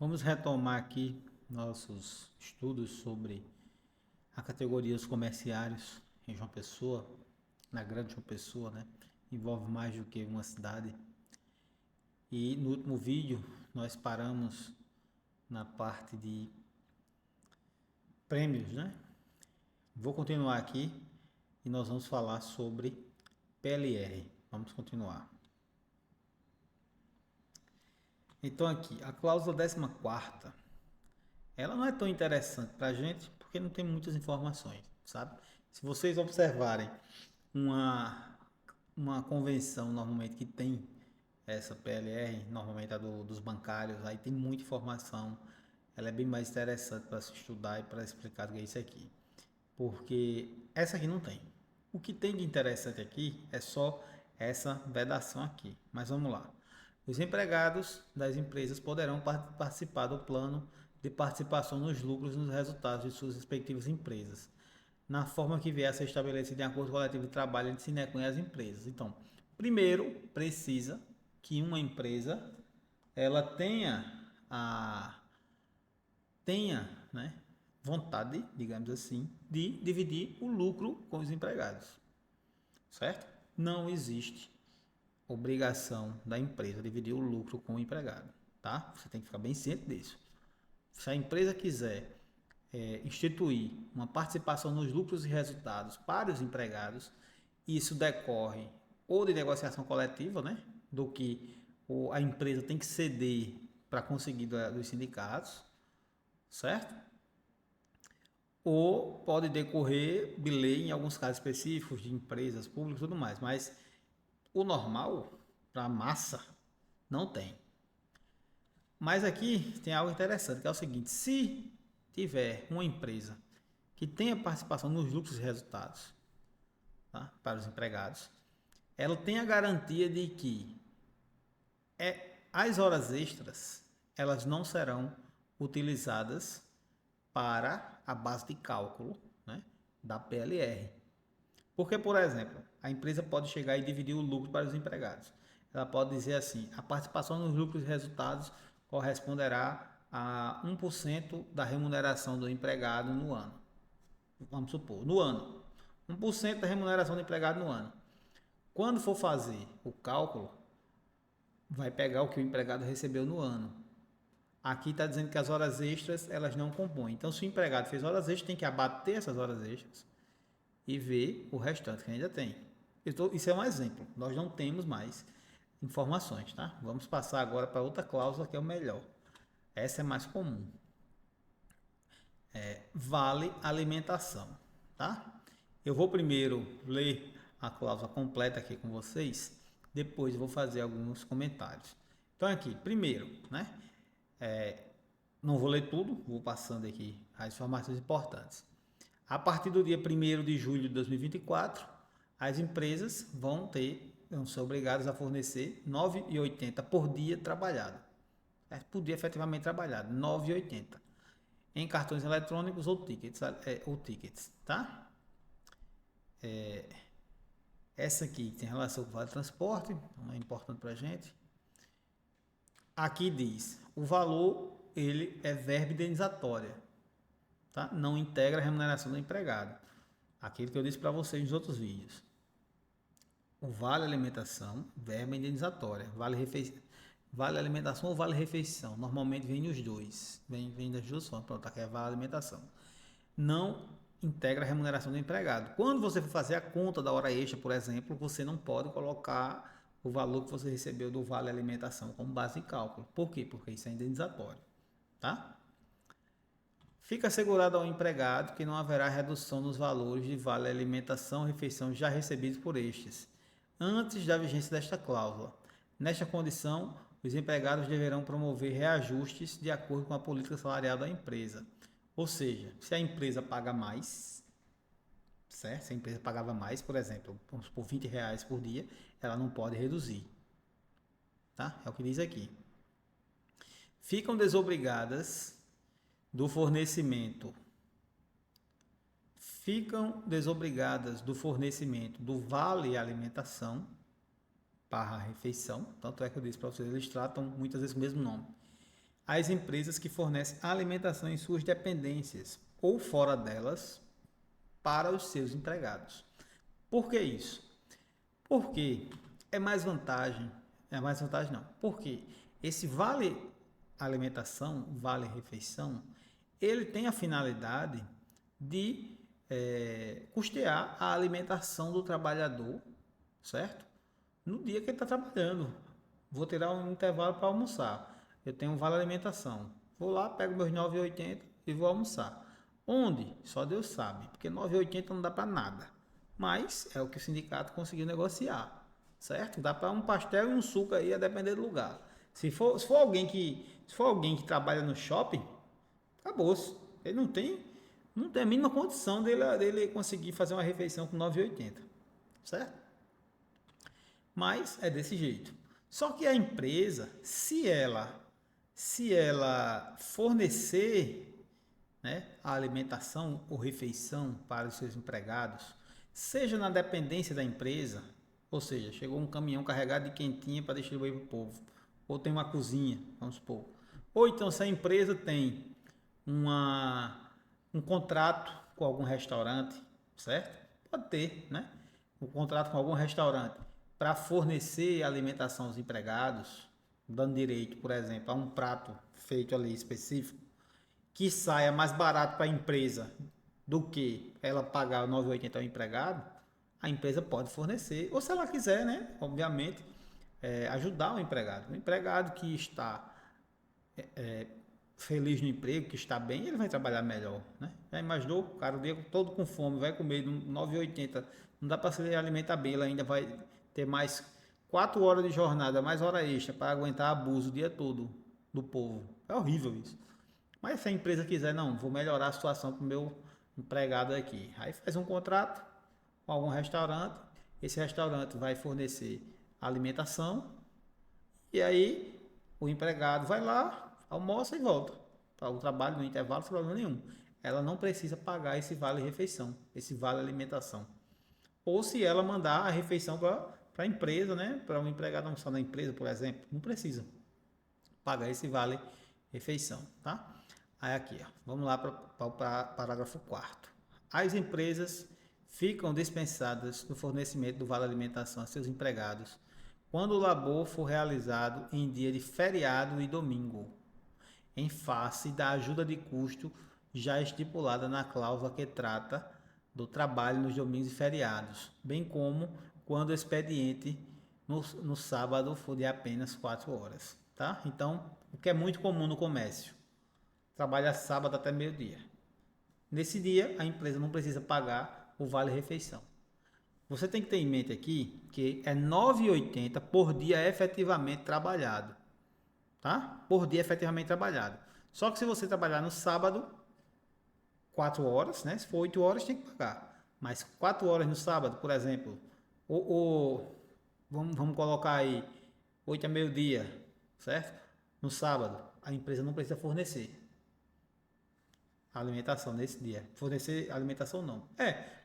Vamos retomar aqui nossos estudos sobre a categoria dos comerciários em João Pessoa, na Grande João Pessoa, né? Envolve mais do que uma cidade. E no último vídeo nós paramos na parte de prêmios, né? Vou continuar aqui e nós vamos falar sobre PLR. Vamos continuar. Então aqui, a cláusula 14ª, ela não é tão interessante para a gente porque não tem muitas informações, sabe? Se vocês observarem uma, uma convenção normalmente que tem essa PLR, normalmente a dos bancários, aí tem muita informação, ela é bem mais interessante para se estudar e para explicar do que é isso aqui, porque essa aqui não tem. O que tem de interessante aqui é só essa vedação aqui, mas vamos lá. Os empregados das empresas poderão participar do plano de participação nos lucros e nos resultados de suas respectivas empresas, na forma que vier a ser estabelecida em acordo coletivo de trabalho entre Sinecom e as empresas. Então, primeiro precisa que uma empresa ela tenha, né, vontade, digamos assim, de dividir o lucro com os empregados, certo? Não existe obrigação da empresa dividir o lucro com o empregado, tá? Você tem que ficar bem ciente disso. Se a empresa quiser instituir uma participação nos lucros e resultados para os empregados, isso decorre ou de negociação coletiva, né? Do que a empresa tem que ceder para conseguir dos sindicatos, certo? Ou pode decorrer de lei em alguns casos específicos de empresas públicas e tudo mais, mas o normal para a massa não tem. Mas aqui tem algo interessante, que é o seguinte: se tiver uma empresa que tenha participação nos lucros e resultados, tá, para os empregados, ela tem a garantia de que as horas extras elas não serão utilizadas para a base de cálculo, né, da PLR. Porque, por exemplo, a empresa pode chegar e dividir o lucro para os empregados. Ela pode dizer assim: a participação nos lucros e resultados corresponderá a 1% da remuneração do empregado no ano. Vamos supor, no ano. 1% da remuneração do empregado no ano. Quando for fazer o cálculo, vai pegar o que o empregado recebeu no ano. Aqui está dizendo que as horas extras elas não compõem. Então, se o empregado fez horas extras, tem que abater essas horas extras e ver o restante que ainda tem. Isso é um exemplo. Nós não temos mais informações, tá? Vamos passar agora para outra cláusula que é o melhor. Essa é mais comum. Vale alimentação, tá? Eu vou primeiro ler a cláusula completa aqui com vocês, depois vou fazer alguns comentários. Então aqui, primeiro, né? Não vou ler tudo, vou passando aqui as informações importantes. A partir do dia 1º de julho de 2024, as empresas vão ser obrigadas a fornecer 9,80 por dia trabalhado. Por dia efetivamente trabalhado, 9,80 em cartões eletrônicos ou tickets, tá? Essa aqui tem relação com o vale transporte, então é importante para a gente. Aqui diz, o valor ele é verba indenizatória, tá? Não integra a remuneração do empregado. Aquilo que eu disse para vocês nos outros vídeos. O vale alimentação, verba indenizatória, vale alimentação ou vale refeição. Normalmente vem os dois, vem das duas formas. Pronto, aqui é vale alimentação. Não integra a remuneração do empregado. Quando você for fazer a conta da hora extra, por exemplo, você não pode colocar o valor que você recebeu do vale alimentação como base de cálculo. Por quê? Porque isso é indenizatório, tá? Fica assegurado ao empregado que não haverá redução nos valores de vale alimentação e refeição já recebidos por estes, antes da vigência desta cláusula. Nesta condição, os empregados deverão promover reajustes de acordo com a política salarial da empresa. Ou seja, se a empresa paga mais, certo? Se a empresa pagava mais, por exemplo, vamos por R$ 20 por dia, ela não pode reduzir. Tá? É o que diz aqui. Ficam desobrigadas do fornecimento. Ficam desobrigadas do fornecimento do vale alimentação para a refeição. Tanto é que eu disse para vocês, eles tratam muitas vezes o mesmo nome. as empresas que fornecem alimentação em suas dependências ou fora delas para os seus empregados. Por que isso? Porque é mais vantagem não. Porque esse vale alimentação, vale refeição, ele tem a finalidade de custear a alimentação do trabalhador, certo? No dia que ele está trabalhando. Vou tirar um intervalo para almoçar. Eu tenho um vale alimentação. Vou lá, pego meus 9,80 e vou almoçar. Onde? Só Deus sabe, porque 9,80 não dá para nada. Mas é o que o sindicato conseguiu negociar, certo? Dá para um pastel e um suco aí, a depender do lugar. Se for alguém que trabalha no shopping, acabou-se. Ele não tem a mínima condição dele conseguir fazer uma refeição com 9,80, certo? Mas é desse jeito. Só que a empresa, se ela fornecer, né, a alimentação ou refeição para os seus empregados, seja na dependência da empresa, ou seja, chegou um caminhão carregado de quentinha para distribuir para o povo, ou tem uma cozinha, vamos supor, ou então se a empresa tem um contrato com algum restaurante, certo? Pode ter, né? Um contrato com algum restaurante para fornecer alimentação aos empregados, dando direito, por exemplo, a um prato feito ali específico, que saia mais barato para a empresa do que ela pagar 9,80 ao empregado, a empresa pode fornecer, ou se ela quiser, né? Obviamente, ajudar o empregado. O empregado que está feliz no emprego, que está bem, ele vai trabalhar melhor, né? Já imaginou? O cara o dia todo com fome, vai comer 9,80, não dá para se alimentar bem, ele ainda vai ter mais 4 horas de jornada, mais hora extra para aguentar abuso o dia todo do povo. É horrível isso. Mas se a empresa quiser, não, vou melhorar a situação para o meu empregado aqui. Aí faz um contrato com algum restaurante, esse restaurante vai fornecer alimentação e aí o empregado vai lá, almoça e volta para o trabalho no intervalo sem problema nenhum. Ela não precisa pagar esse vale refeição, esse vale alimentação. Ou se ela mandar a refeição para a empresa, né? Para um empregado almoçar na empresa, por exemplo, não precisa pagar esse vale refeição, tá? Aí aqui, ó, vamos lá para o parágrafo 4º. As empresas ficam dispensadas do fornecimento do vale alimentação a seus empregados quando o labor for realizado em dia de feriado e domingo, em face da ajuda de custo já estipulada na cláusula que trata do trabalho nos domingos e feriados, bem como quando o expediente no sábado for de apenas 4 horas, tá? Então, o que é muito comum no comércio, trabalha sábado até meio-dia. Nesse dia, a empresa não precisa pagar o vale-refeição. Você tem que ter em mente aqui que é 9,80 por dia efetivamente trabalhado, tá? Por dia efetivamente trabalhado. Só que se você trabalhar no sábado, 4 horas, né? Se for 8 horas, tem que pagar. Mas 4 horas no sábado, por exemplo, vamos colocar aí 8 a meio-dia, certo? No sábado, a empresa não precisa fornecer a alimentação nesse dia. Fornecer alimentação não.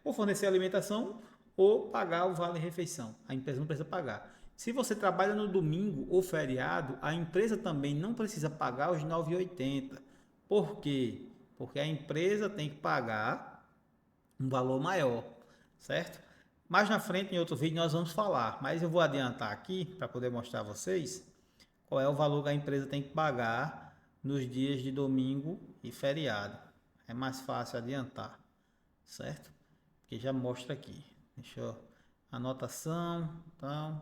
Ou fornecer alimentação ou pagar o vale-refeição. A empresa não precisa pagar. Se você trabalha no domingo ou feriado, a empresa também não precisa pagar os 9,80. Por quê? Porque a empresa tem que pagar um valor maior, certo? Mais na frente, em outro vídeo, nós vamos falar, mas eu vou adiantar aqui para poder mostrar a vocês qual é o valor que a empresa tem que pagar nos dias de domingo e feriado. É mais fácil adiantar, certo? Porque já mostra aqui. Deixa eu... Anotação, então...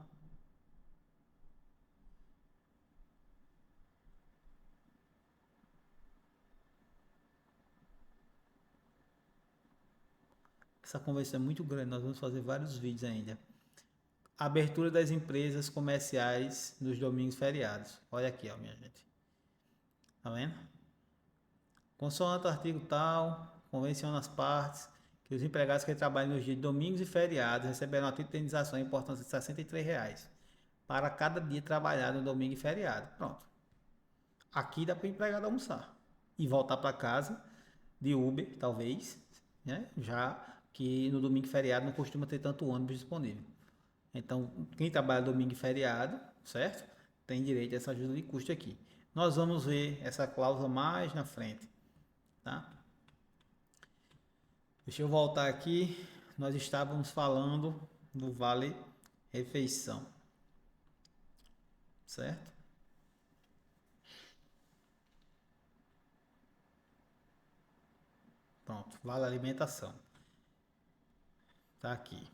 Essa conversa é muito grande, nós vamos fazer vários vídeos ainda. Abertura das empresas comerciais nos domingos e feriados. Olha aqui, ó, minha gente. Tá vendo? Consoante o artigo tal, convenciona as partes que os empregados que trabalham nos dias de domingos e feriados receberão a título de indenização em importância de R$ 63 para cada dia trabalhado no domingo e feriado. Pronto. Aqui dá para o empregado almoçar e voltar para casa de Uber, talvez, né? Já que no domingo e feriado não costuma ter tanto ônibus disponível. Então, quem trabalha domingo e feriado, certo? Tem direito a essa ajuda de custo aqui. nós vamos ver essa cláusula mais na frente, tá? Deixa eu voltar aqui. Nós estávamos falando do vale refeição, certo? Pronto, vale alimentação. Tá aqui.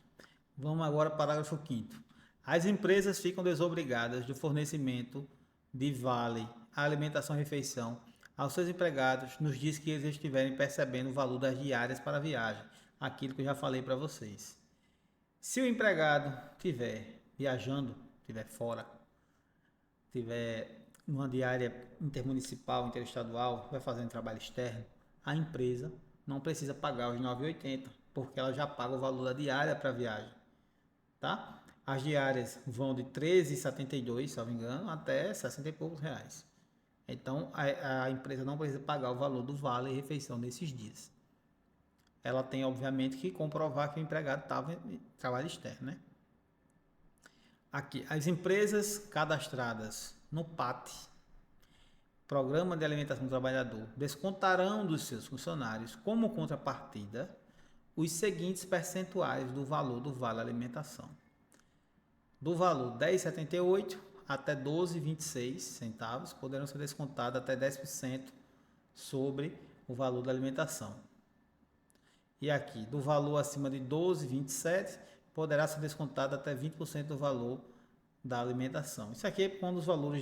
Vamos agora para o parágrafo 5º. As empresas ficam desobrigadas do fornecimento de vale alimentação e refeição aos seus empregados nos dias que eles estiverem percebendo o valor das diárias para a viagem. Aquilo que eu já falei para vocês. Se o empregado estiver viajando, estiver fora, estiver numa diária intermunicipal, interestadual, vai fazendo trabalho externo, a empresa não precisa pagar os 9,80, porque ela já paga o valor da diária para a viagem, tá? As diárias vão de 13,72, se não me engano, até 60 e poucos reais. Então, a empresa não precisa pagar o valor do vale refeição nesses dias. Ela tem, obviamente, que comprovar que o empregado estava em trabalho externo, né? Aqui, as empresas cadastradas no PAT, Programa de Alimentação do Trabalhador, descontarão dos seus funcionários, como contrapartida, os seguintes percentuais do valor do vale alimentação. Do valor 10,78 até 12,26 centavos, poderão ser descontados até 10% sobre o valor da alimentação. E aqui, do valor acima de 12,27, poderá ser descontado até 20% do valor da alimentação. Isso aqui é quando os valores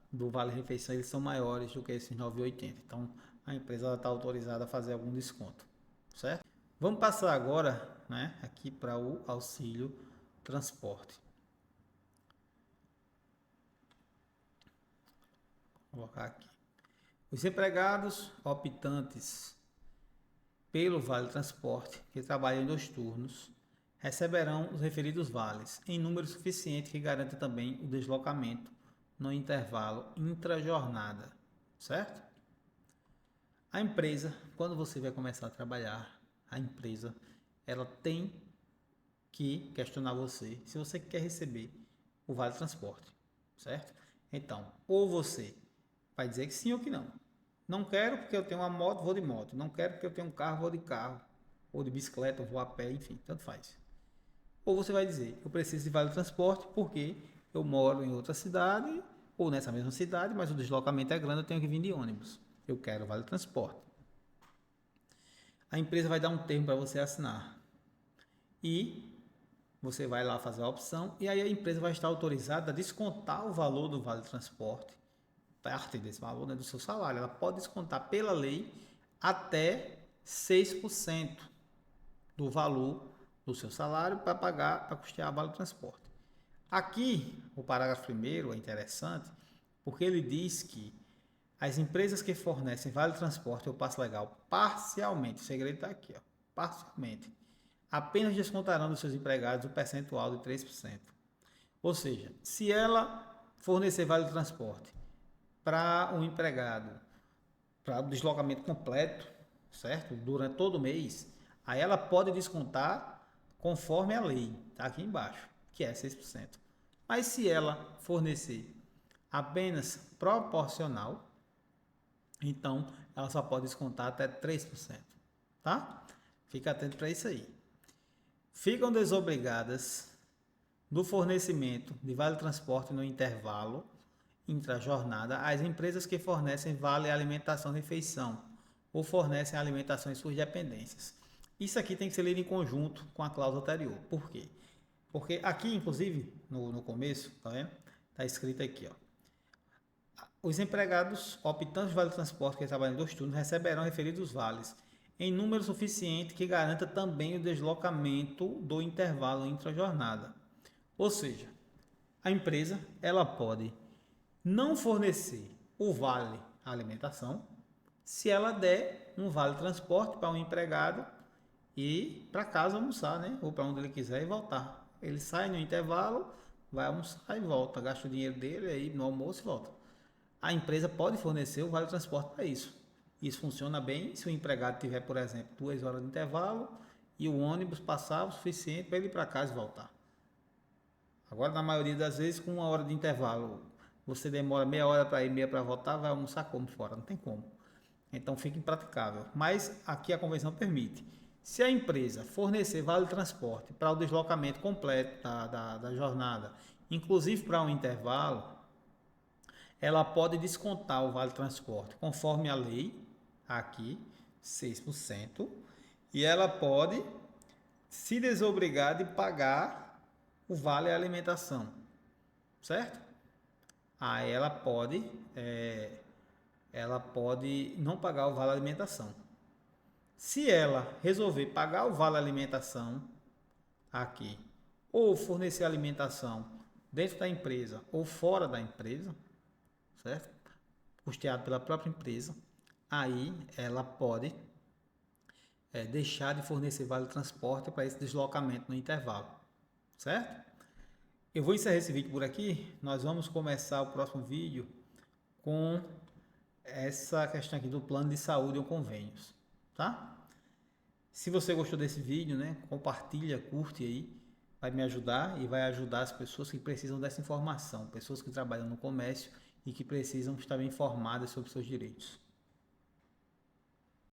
do vale-refeição eles são maiores do que esses 9,80. Então, a empresa está autorizada a fazer algum desconto, certo? Vamos passar agora, né, aqui para o auxílio transporte. Vou colocar aqui. Os empregados optantes pelo Vale Transporte, que trabalham em 2 turnos, receberão os referidos vales em número suficiente que garanta também o deslocamento no intervalo intrajornada, certo? A empresa, quando você vai começar a trabalhar, a empresa, ela tem que questionar você se você quer receber o Vale Transporte, certo? Então, ou você vai dizer que sim ou que não. Não quero porque eu tenho uma moto, vou de moto. Não quero porque eu tenho um carro, vou de carro. Ou de bicicleta, vou a pé, enfim, tanto faz. Ou você vai dizer, eu preciso de vale transporte porque eu moro em outra cidade, ou nessa mesma cidade, mas o deslocamento é grande, eu tenho que vir de ônibus. Eu quero vale transporte. A empresa vai dar um termo para você assinar. E você vai lá fazer a opção, e aí a empresa vai estar autorizada a descontar o valor do vale transporte, parte desse valor, né, do seu salário. Ela pode descontar pela lei até 6% do valor do seu salário para pagar, para custear o vale transporte. Aqui, o parágrafo 1º é interessante, porque ele diz que as empresas que fornecem vale transporte ou passe legal parcialmente, o segredo está aqui, ó, parcialmente, apenas descontarão dos seus empregados o percentual de 3%. Ou seja, se ela fornecer vale transporte para um empregado, para o deslocamento completo, certo? Durante todo o mês, aí ela pode descontar conforme a lei, tá aqui embaixo, que é 6%. Mas se ela fornecer apenas proporcional, então ela só pode descontar até 3%, tá? Fica atento para isso aí. Ficam desobrigadas do fornecimento de vale transporte no intervalo intrajornada as empresas que fornecem vale alimentação e refeição ou fornecem alimentação em suas dependências. Isso aqui tem que ser lido em conjunto com a cláusula anterior. Por quê? Porque aqui, inclusive, no começo, tá vendo? Tá escrito aqui, ó. Os empregados optantes de vale transporte que trabalham em 2 turnos receberão referidos vales em número suficiente que garanta também o deslocamento do intervalo intrajornada. Ou seja, a empresa ela pode não fornecer o vale alimentação se ela der um vale transporte para um empregado ir para casa almoçar, né? Ou para onde ele quiser e voltar. Ele sai no intervalo, vai almoçar e volta, gasta o dinheiro dele aí no almoço e volta. A empresa pode fornecer o vale transporte para isso. Isso funciona bem se o empregado tiver, por exemplo, 2 horas de intervalo e o ônibus passar o suficiente para ele ir para casa e voltar. Agora, na maioria das vezes, com 1 hora de intervalo, você demora meia hora para ir, meia para voltar, vai almoçar como fora, não tem como. Então fica impraticável. Mas aqui a convenção permite. Se a empresa fornecer vale transporte para o deslocamento completo da jornada, inclusive para um intervalo, ela pode descontar o vale transporte conforme a lei, aqui, 6%, e ela pode se desobrigar de pagar o vale alimentação, certo? Aí ela pode não pagar o vale alimentação. Se ela resolver pagar o vale alimentação aqui, ou fornecer alimentação dentro da empresa ou fora da empresa, certo? Custeado pela própria empresa, aí ela pode deixar de fornecer vale transporte para esse deslocamento no intervalo, certo? Eu vou encerrar esse vídeo por aqui. Nós vamos começar o próximo vídeo com essa questão aqui do plano de saúde ou convênios, tá? Se você gostou desse vídeo, né, compartilha, curte aí, vai me ajudar e vai ajudar as pessoas que precisam dessa informação, pessoas que trabalham no comércio e que precisam estar bem informadas sobre seus direitos.